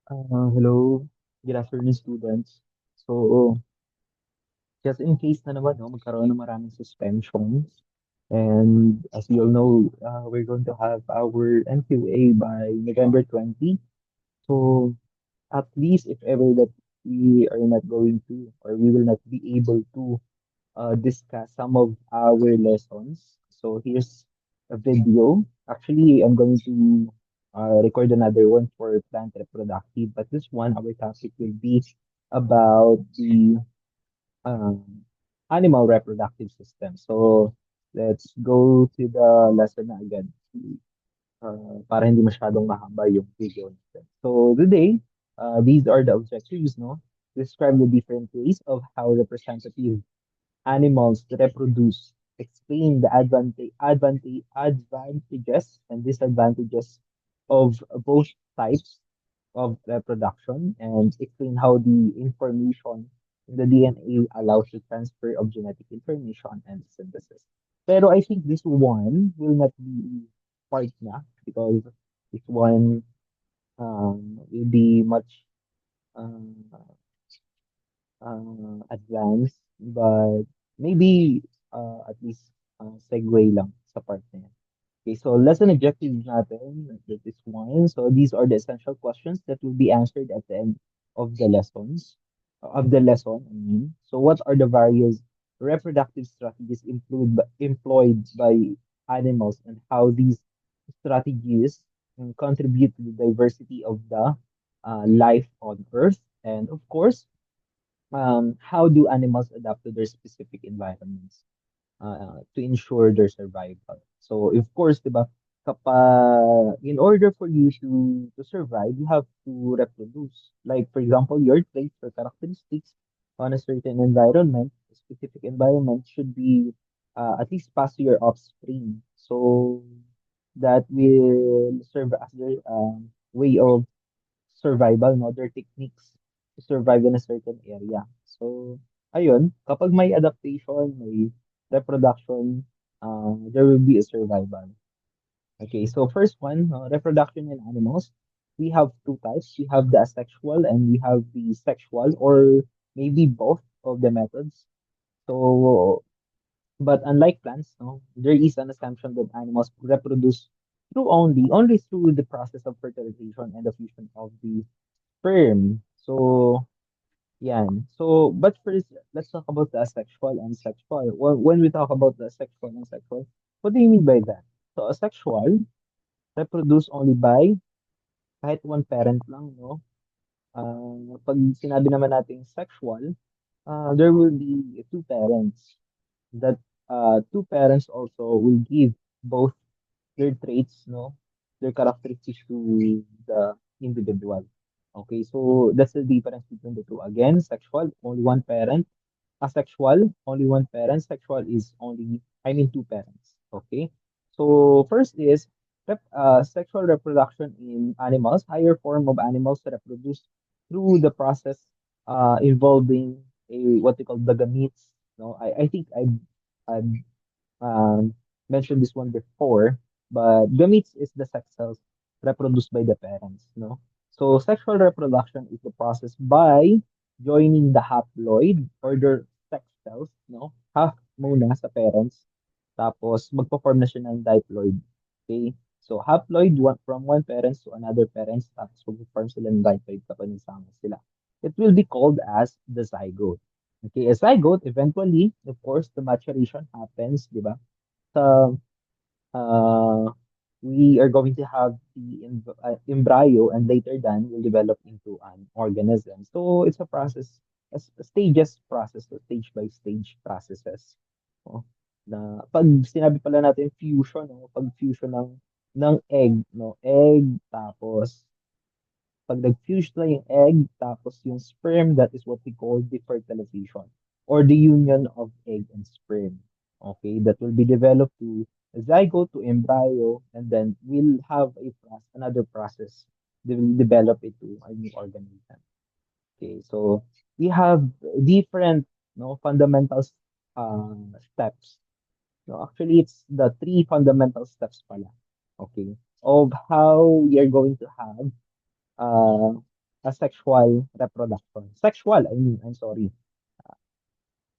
Hello, good afternoon, students. So, just in case na naman, no, magkaroon ng maraming suspensions. And as you all know, we're going to have our NQA by November 20. So, at least if ever that we are not going to, or we will not be able to discuss some of our lessons. So, here's a video. Actually, I'm going to record another one for plant reproductive, but this one, our topic will be about the um, animal reproductive system. So let's go to the lesson na agad para hindi masyadong mahaba yung video natin. So today, these are the objectives, no? Describe the different ways of how representative animals reproduce. Explain the advantages and disadvantages of both types of reproduction and explain how the information in the DNA allows the transfer of genetic information and synthesis. Pero I think this one will not be part na because this one will be much um, advanced, but maybe at least segue lang sa part na yan. Okay, so lesson objectives natin, that is one. So these are the essential questions that will be answered at the end of the lessons, of the lesson, I mean. So what are the various reproductive strategies employed by animals and how these strategies contribute to the diversity of the life on Earth? And of course, how do animals adapt to their specific environments to ensure their survival? So, of course, diba, in order for you to survive, you have to reproduce. Like, for example, your traits or characteristics on a certain environment, a specific environment should be at least pass to your offspring. So, that will serve as their way of survival, no? Their techniques to survive in a certain area. So, ayun, kapag may adaptation, may reproduction, there will be a survival. Okay, so first one, reproduction in animals. We have two types. We have the asexual and we have the sexual, or maybe both of the methods. So, but unlike plants, no, there is an assumption that animals reproduce only through the process of fertilization and the fusion of the sperm. So, yan. So, but first, let's talk about the asexual and sexual. Well, when we talk about the asexual and sexual, what do you mean by that? So, asexual reproduce only by kahit one parent lang, no? Pag sinabi naman natin sexual, there will be two parents. That two parents also will give both their traits, no, their characteristics to the individual. Okay, so that's the difference between the two. Again, sexual, only one parent. Asexual, only one parent. Sexual is only, I mean, two parents. Okay, so first is sexual reproduction in animals, higher form of animals that reproduce through the process involving a what they call the gametes. No, I think I've mentioned this one before, but gametes is the sex cells reproduced by the parents, no? So sexual reproduction is the process by joining the haploid or their sex cells, no? Half muna sa parents, tapos magpo-form na siya ng diploid. Okay? So haploid from one parents to another parents, tapos magpo-form sila ng diploid kapag nagsama sila. It will be called as the zygote. Okay, a zygote, eventually, of course, the maturation happens, di ba? So, uh, we are going to have the embryo and later then will develop into an organism. So, it's a process, a stages process, so stage by stage processes. Oh, na pag sinabi pala natin fusion, no? Pag fusion ng egg, no? Egg, tapos pag nag-fuse na yung egg, tapos yung sperm, that is what we call the fertilization or the union of egg and sperm. Okay, that will be developed to a zygote to embryo, and then we'll have another process. They will develop it to a new organism. Okay, so we have different, no, fundamental steps. No, actually, it's the three fundamental steps pala. Okay, of how we are going to have uh, asexual reproduction. Sexual, I'm sorry.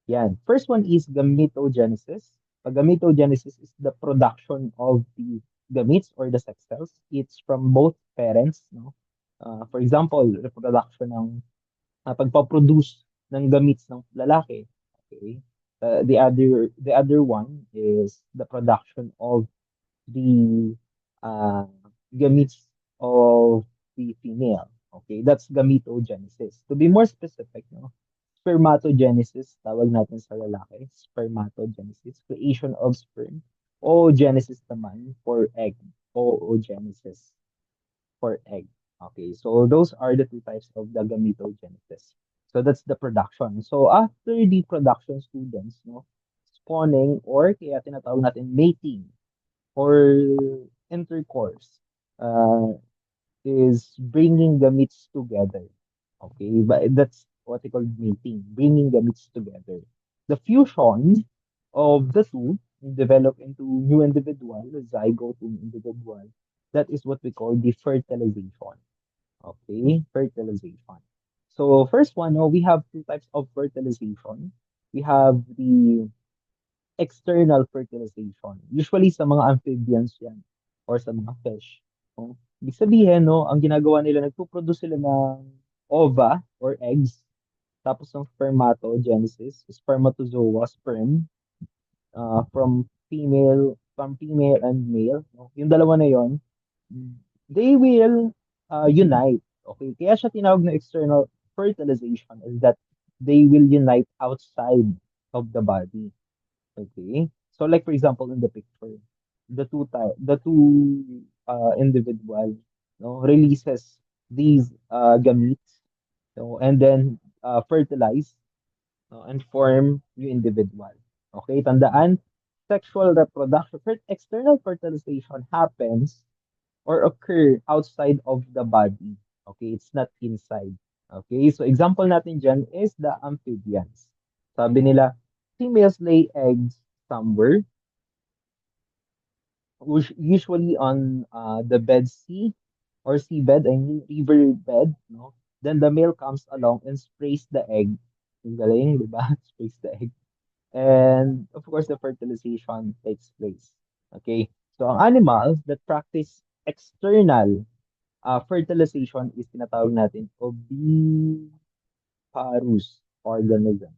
Yan. First one is gametogenesis. Gametogenesis is the production of the gametes or the sex cells. It's from both parents, no? For example, reproduction ng pagpaproduce ng gametes ng lalaki. Okay? The other one is the production of the uh, gametes of the female. Okay, that's gametogenesis. To be more specific, no, spermatogenesis, tawag natin sa lalaki, spermatogenesis, creation of sperm. Oogenesis naman for egg. Oogenesis for egg. Okay, so those are the two types of the gametogenesis. So that's the production. So after the production students, no, spawning or kaya tinatawag natin mating or intercourse uh, is bringing the meats together. Okay, but that's what they call mating, bringing the meats together. The fusion of the two develop into new individual, zygote in individual. That is what we call the fertilization. Okay, fertilization. So first one, we have two types of fertilization. We have the external fertilization. Usually sa mga amphibians yan or sa mga fish. No? Ibig sabihin, no, ang ginagawa nila, nagpo-produce sila ng ova or eggs, tapos ng spermatogenesis, spermatozoa, sperm, from female and male. No? Yung dalawa na yon, they will unite. Okay, kaya siya tinawag na external fertilization is that they will unite outside of the body. Okay. So like for example in the picture, the two individual, releases these gametes, and then fertilize, and form new individual. Okay, tandaan, sexual reproduction, external fertilization happens or occur outside of the body. Okay, it's not inside. Okay, so example natin dyan is the amphibians. Sabi nila, females lay eggs somewhere, usually on the bed sea or seabed, I mean river bed, no? Then the male comes along and sprays the egg. Ang galing, di ba? Sprays the egg. And of course, the fertilization takes place. Okay, so ang animals that practice external fertilization is tinatawag natin oviparous organism.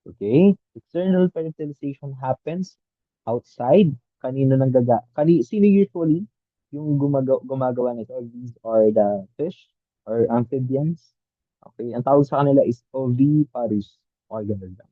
Okay? External fertilization happens outside. Sino usually yung gumagawa nito? These are the fish or amphibians. Okay? Ang tawag sa kanila is oviparous organism.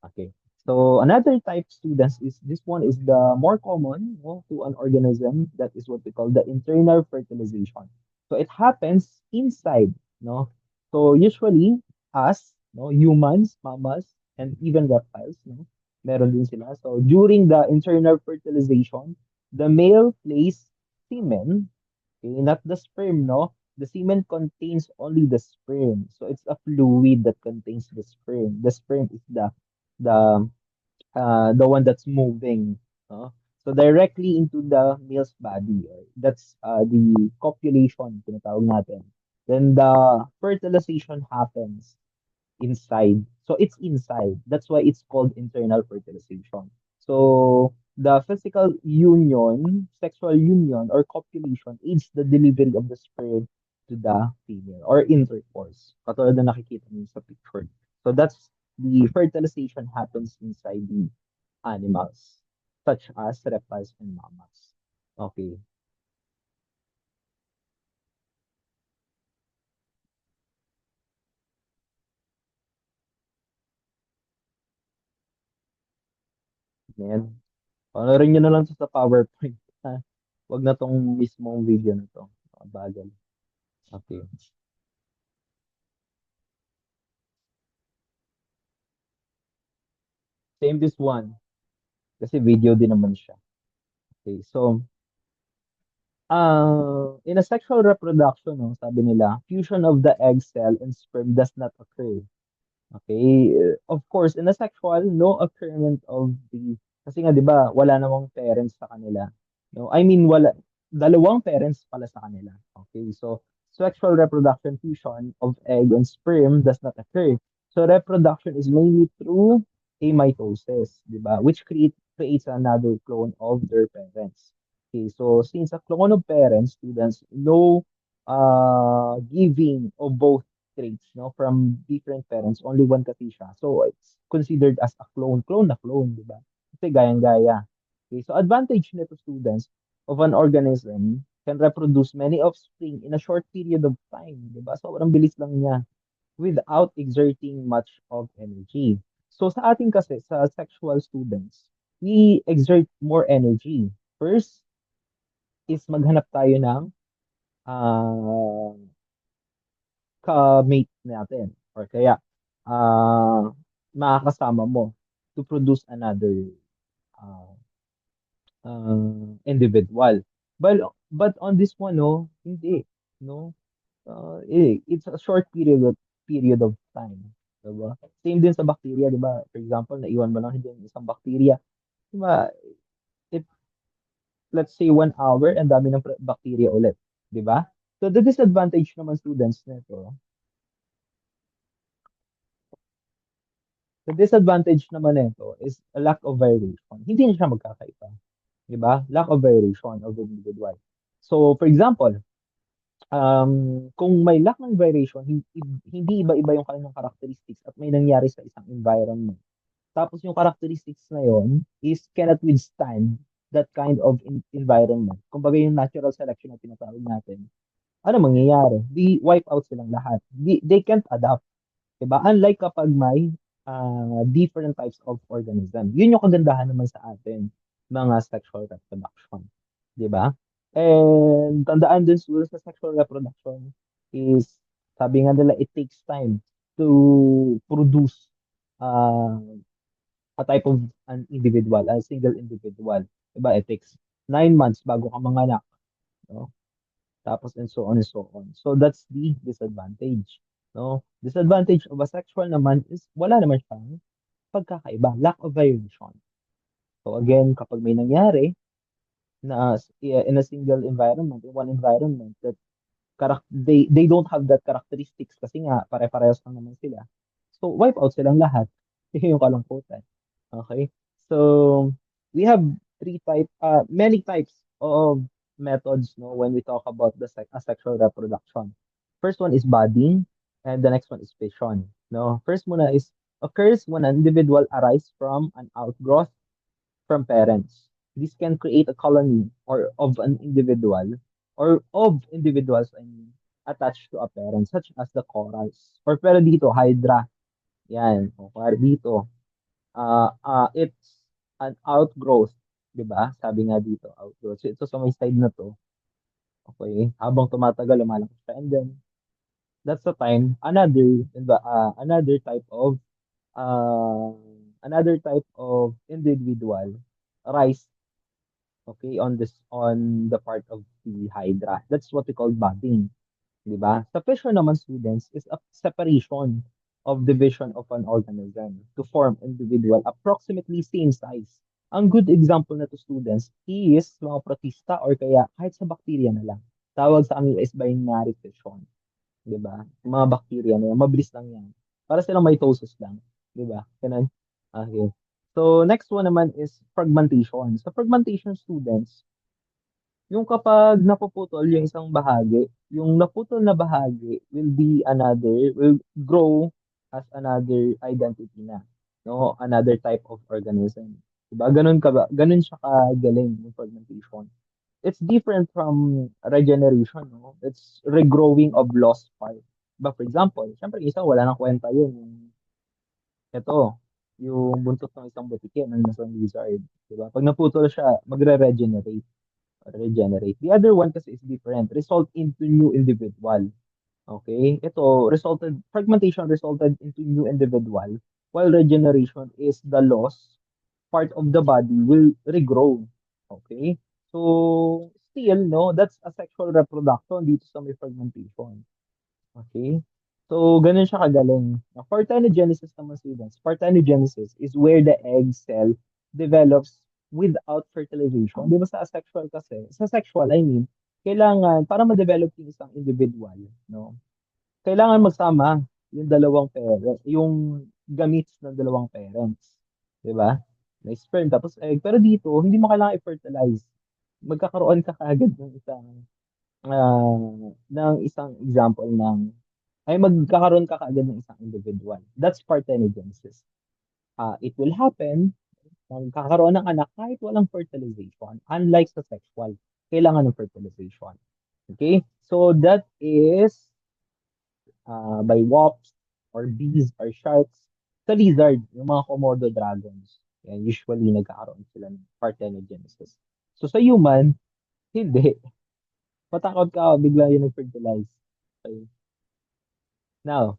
Okay. So another type students is this one is the more common, to an organism. That is what we call the internal fertilization. So it happens inside, no. So usually us, no, humans, mammals, and even reptiles, no, meron din sila. So during the internal fertilization, the male plays semen, okay, not the sperm, no. The semen contains only the sperm. So it's a fluid that contains the sperm. The sperm is the the one that's moving, no? So directly into the male's body. That's the copulation, tinatawag natin. Then the fertilization happens inside. So it's inside. That's why it's called internal fertilization. So the physical union, sexual union or copulation aids the delivery of the sperm to the female or intercourse. Katulad na nakikita niyo sa picture. So that's the fertilization happens inside the animals, such as reptiles and mammals. Okay. Yan. Panoorin nyo na lang to sa PowerPoint. Ha? Wag na tong mismong video na to. Bagal. Okay. Same this one. Kasi video din naman siya. Okay. So, in a sexual reproduction, no, sabi nila, fusion of the egg cell and sperm does not occur. Okay. Of course, in a sexual, no occurrence of the, kasi nga, di ba, wala namang parents sa kanila. No, I mean, wala. dalawang parents pala sa kanila. Okay, so sexual reproduction fusion of egg and sperm does not occur. So reproduction is mainly through amitosis, di ba? Which creates another clone of their parents. Okay, so since a clone of parents, students know giving of both traits, no, from different parents, only one kasi siya. So it's considered as a clone na clone, di ba? Kasi gayang-gaya. Okay, so advantage nito students of an organism can reproduce many offspring in a short period of time, di ba? Sobrang bilis lang niya without exerting much of energy. So sa ating kasi, sa sexual students, we exert more energy. First is maghanap tayo ng ah ka-mate natin or kaya ah makakasama mo to produce another uh, individual. But on this one, no, hindi, no. It's a short period of time, 'di ba? Same din sa bacteria, 'di ba? For example, naiwan mo lang din isang bacteria, 'di ba? It let's say 1 hour, and dami ng bacteria ulit, 'di ba? So the disadvantage naman students nito, the disadvantage naman nito is a lack of variation. Hindi na siya magkakaiba, 'di ba? Lack of variation of the individual. So for example, kung may lack ng variation, hindi iba-iba yung kanilang characteristics at may nangyari sa isang environment. Tapos yung characteristics na yon is cannot withstand that kind of environment. Kumbaga yung natural selection na tinatawag natin. Ano mangyayari? Di wipe out silang lahat. They can't adapt. Diba? Unlike kapag may different types of organism. Yun yung kagandahan naman sa atin, mga sexual reproduction. Diba? And tandaan din sa sexual reproduction is, sabi nga nila, it takes time to produce uh, a type of an individual, a single individual. Diba? It takes 9 months bago ka manganak. No? Tapos and so on and so on. So that's the disadvantage. No? Disadvantage of asexual naman is wala naman siyang pagkakaiba, lack of variation. So again, kapag may nangyari na in a single environment, in one environment that they don't have that characteristics kasi nga pare-parehas lang naman sila. So wipe out silang lahat. Yun yung kalungkutan. Okay? So we have many types of methods, no, when we talk about the asexual reproduction. First one is budding, and the next one is fission. No, first muna is occurs when an individual arises from an outgrowth from parents. This can create a colony or of an individual or of individuals, I mean, attached to a parent, such as the corals. Or pero dito, hydra. Yan. O kaya dito, it's an outgrowth, 'di ba? Sabi nga dito, outgrowth. So ito sa may side na to, okay, habang tumatagal, lumalaki siya, and then that's the time uh, another type of individual rise, okay, on the part of the hydra. That's what we call budding. 'Di ba? Sa fission naman students is a separation of division of an organism to form individual approximately same size. Ang good example na to students is mga protista or kaya kahit sa bacteria na lang. Tawag sa kanila is binary fission. 'Di ba? Yung mga bacteria na yan, mabilis lang yan. Para silang mitosis lang. 'Di ba? Ganun. Okay. So next one naman is fragmentation. Sa fragmentation students, yung kapag napuputol yung isang bahagi, yung naputol na bahagi will grow as another identity na, no? Another type of organism. Diba? Ganun siya kagaling yung fragmentation. It's different from regeneration, no? It's regrowing of lost part. But for example, syempre isa wala nang kwenta yun. Ito, yung buntot ng isang butike ng isang lizard. Diba? Pag naputol siya, regenerate. The other one kasi is different. Result into new individual. Okay? Fragmentation resulted into new individual, while regeneration is the loss part of the body will regrow. Okay? So, still, no, that's a sexual reproduction dito sa may fragmentation. Okay? So, ganun siya kagaling. Parthenogenesis naman students. Parthenogenesis is where the egg cell develops without fertilization. Di ba sa asexual kasi? Sa sexual, I mean, kailangan, para ma-develop yung isang individual, no? Kailangan magsama yung dalawang parents, yung gametes ng dalawang parents. Di ba? May sperm, tapos egg. Pero dito, hindi mo kailangan i-fertilize. Magkakaroon ka kaagad ng isang example ay magkakaroon ka kaagad ng isang individual. That's parthenogenesis. It will happen, magkakaroon ng anak kahit walang fertilization. Unlike sa sexual, kailangan ng fertilization. Okay? So that is by wasps or bees or sharks. Sa lizard, yung mga Komodo dragons, yan, usually nagkakaroon sila ng parthenogenesis. So sa human, hindi. Matakot ka, bigla yung nag-fertilize. Okay. Now,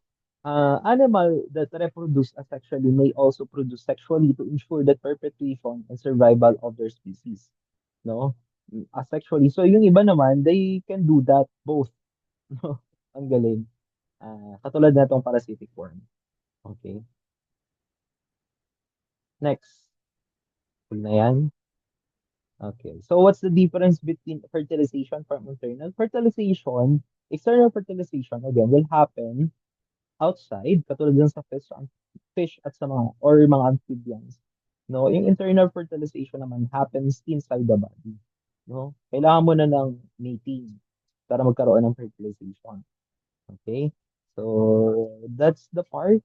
animal that reproduce asexually may also produce sexually to ensure the perpetuation and survival of their species. No? Asexually. So yung iba naman, they can do that both. No? Ang galing. Katulad na itong parasitic worm. Okay. Next. Cool na yan. Okay. So what's the difference between fertilization from internal? Fertilization, external fertilization, again, will happen outside, katulad dun sa fish at sa mga, or mga amphibians. No, yung internal fertilization naman happens inside the body. No? Kailangan mo na ng mating para magkaroon ng fertilization. Okay? So, that's the part,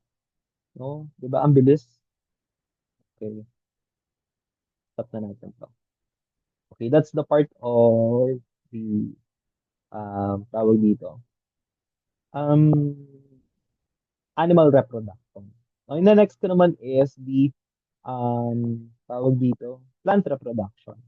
no? 'Di ba? Ang bilis. Okay, stop na natin to. Okay, that's the part of the tawag dito. Um Animal reproduction. Ang next ko naman is the tawag dito, plant reproduction.